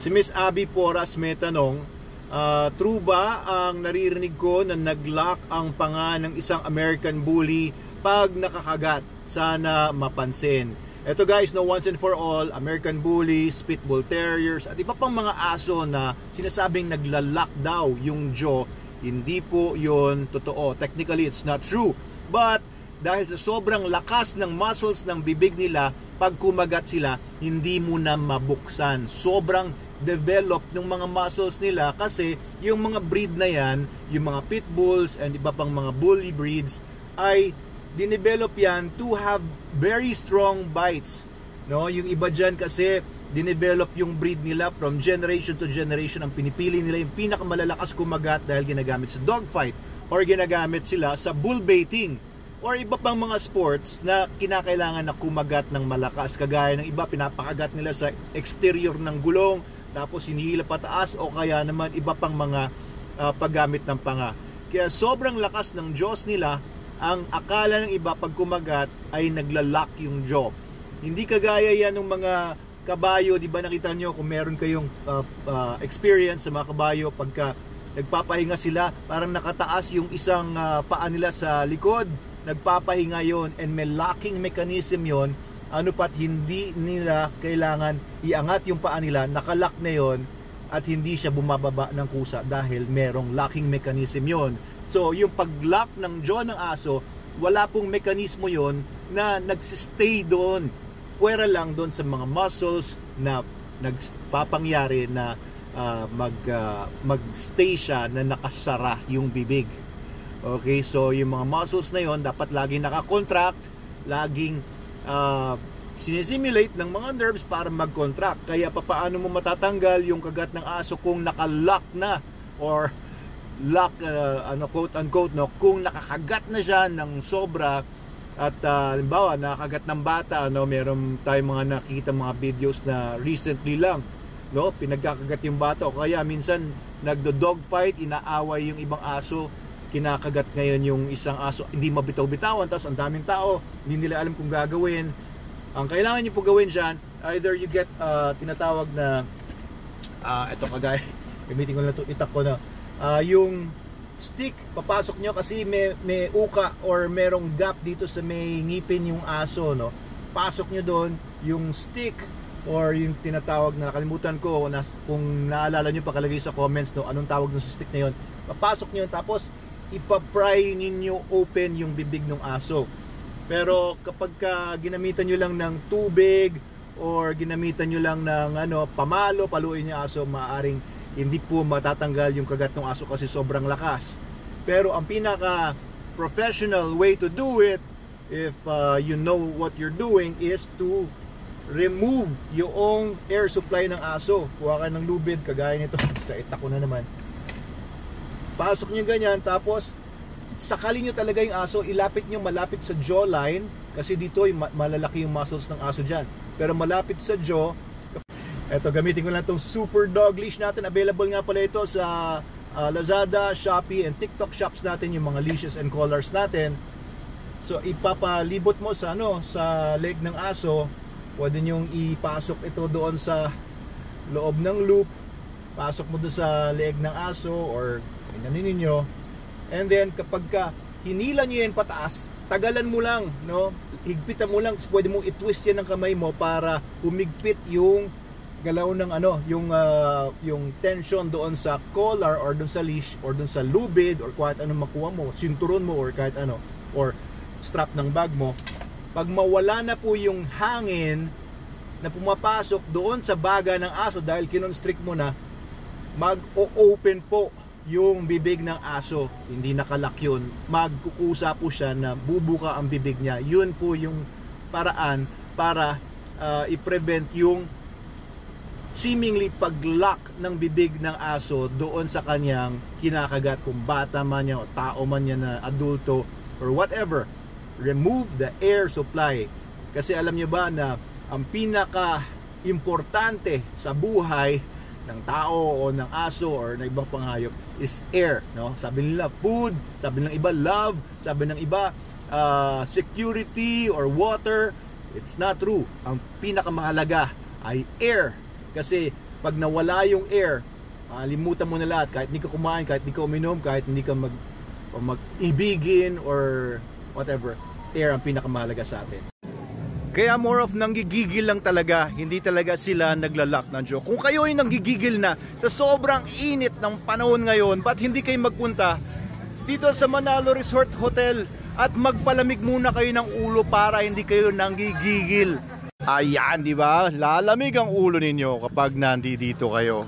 Si Miss Abby Porras may tanong, true ba ang naririnig ko na nag-lock ang panga ng isang American Bully pag nakakagat? Sana mapansin. Ito guys, no, once and for all, American Bullies, Pit Bull Terriers, at iba pang mga aso na sinasabing nagla-lock daw yung jaw, hindi po yun totoo. Technically, it's not true. But dahil sa sobrang lakas ng muscles ng bibig nila, pag kumagat sila, hindi mo na mabuksan. Sobrang develop ng mga muscles nila kasi yung mga breed na yan, yung mga pit bulls and iba pang mga bully breeds ay dinevelop yan to have very strong bites. No, yung iba dyan kasi dinevelop yung breed nila from generation to generation. Ang pinipili nila yung pinakamalalakas kumagat dahil ginagamit sa dogfight or ginagamit sila sa bull baiting or iba pang mga sports na kinakailangan na kumagat ng malakas. Kagaya ng iba, pinapakagat nila sa exterior ng gulong tapos hinihila pataas o kaya naman iba pang mga paggamit ng panga. Kaya sobrang lakas ng jaws nila, ang akala ng iba pag kumagat ay nagla-lock yung jaw. Hindi kagaya yan ng mga kabayo, di ba nakita nyo kung meron kayong experience sa mga kabayo, pagka nagpapahinga sila, parang nakataas yung isang paa nila sa likod, nagpapahinga yon and may locking mechanism yon. Ano pat hindi nila kailangan iangat yung paa nila, nakalock na yon at hindi siya bumababa ng kusa dahil merong locking mechanism yon. So yung pag-lock ng jaw ng aso, wala pong mekanismo yon na nagsistay doon. Pwera lang doon sa mga muscles na nagpapangyari na mag-stay siya na nakasara yung bibig. Okay, so yung mga muscles na yon dapat laging nakakontract, laging sinisimulate ng mga nerves para mag-contract. Kaya paano mo matatanggal yung kagat ng aso kung naka-lock na or lock, quote unquote, no, kung nakakagat na siya ng sobra at halimbawa nakakagat ng bata, no, meron tayong mga nakikita mga videos na recently lang, no, pinagkakagat yung bata o kaya minsan nagdo-dogfight, inaaway yung ibang aso, kinakagat ngayon yung isang aso, hindi mabitaw-bitawan, tapos ang daming tao, hindi nila alam kung gagawin. Ang kailangan nyo po gawin dyan, either you get tinatawag na ito kagaya, gamitin ko na ito, itak ko na yung stick, papasok nyo kasi may uka or merong gap dito sa may ngipin yung aso, no? Pasok nyo doon yung stick or yung tinatawag na, nakalimutan ko kung naalala nyo, pakalagay sa comments, no, anong tawag ng stick na yon. Papasok nyo tapos ipapry ninyo open yung bibig ng aso. Pero kapag ginamitan nyo lang ng tubig or ginamitan nyo lang ng pamalo, paluin yung aso, maaaring hindi po matatanggal yung kagat ng aso kasi sobrang lakas. Pero ang pinaka professional way to do it, if you know what you're doing, is to remove yung air supply ng aso. Kuha ka ng lubid, kagaya nito, sa itak ko na naman. Pasok nyo ganyan, tapos sakalin nyo talaga yung aso, ilapit nyo malapit sa jawline, kasi dito malalaki yung muscles ng aso dyan. Pero malapit sa jaw. Eto, gamitin ko lang itong super dog leash natin. Available nga pala ito sa Lazada, Shopee, and TikTok shops natin, yung mga leashes and collars natin. So ipapalibot mo sa sa leg ng aso. Pwede nyong ipasok ito doon sa loob ng loop. Pasok mo doon sa leg ng aso or inanin ninyo. And then kapag hinila nyo yan pataas, tagalan mo lang, no? Higpitan mo lang, pwede mong i-twist yan ng kamay mo para umigpit yung galaw ng yung tension doon sa collar or doon sa leash or doon sa lubid or kahit anong makuha mo, sinturon mo or kahit ano, or strap ng bag mo. Pag mawala na po yung hangin na pumapasok doon sa baga ng aso dahil kinonstrict mo na, mag-o-open po yung bibig ng aso. Hindi nakalock yun, magkukusa po siya na bubuka ang bibig niya. Yun po yung paraan para i-prevent yung seemingly pag-lock ng bibig ng aso doon sa kanyang kinakagat, kung bata man yan o tao man yan na adulto or whatever. Remove the air supply, kasi alam nyo ba na ang pinaka importante sa buhay ng tao o ng aso or ng ibang panghayop is air, no? Sabi nila food, sabi ng iba love, sabi ng iba security or water. It's not true. Ang pinakamahalaga ay air, kasi Pag nawala yung air, limutan mo na lahat. Kahit hindi ka kumain, kahit hindi ka uminom, kahit hindi ka mag-ibigin or whatever, air ang pinakamahalaga sa atin. Kaya more of nanggigigil lang talaga, hindi talaga sila nagla-lock ng joke. Kung kayo ay nanggigigil na sa sobrang init ng panahon ngayon, ba't hindi kayo magpunta dito sa Manalo Resort Hotel at magpalamig muna kayo ng ulo para hindi kayo nanggigigil? Ayan, di ba? Lalamig ang ulo ninyo kapag nandito kayo.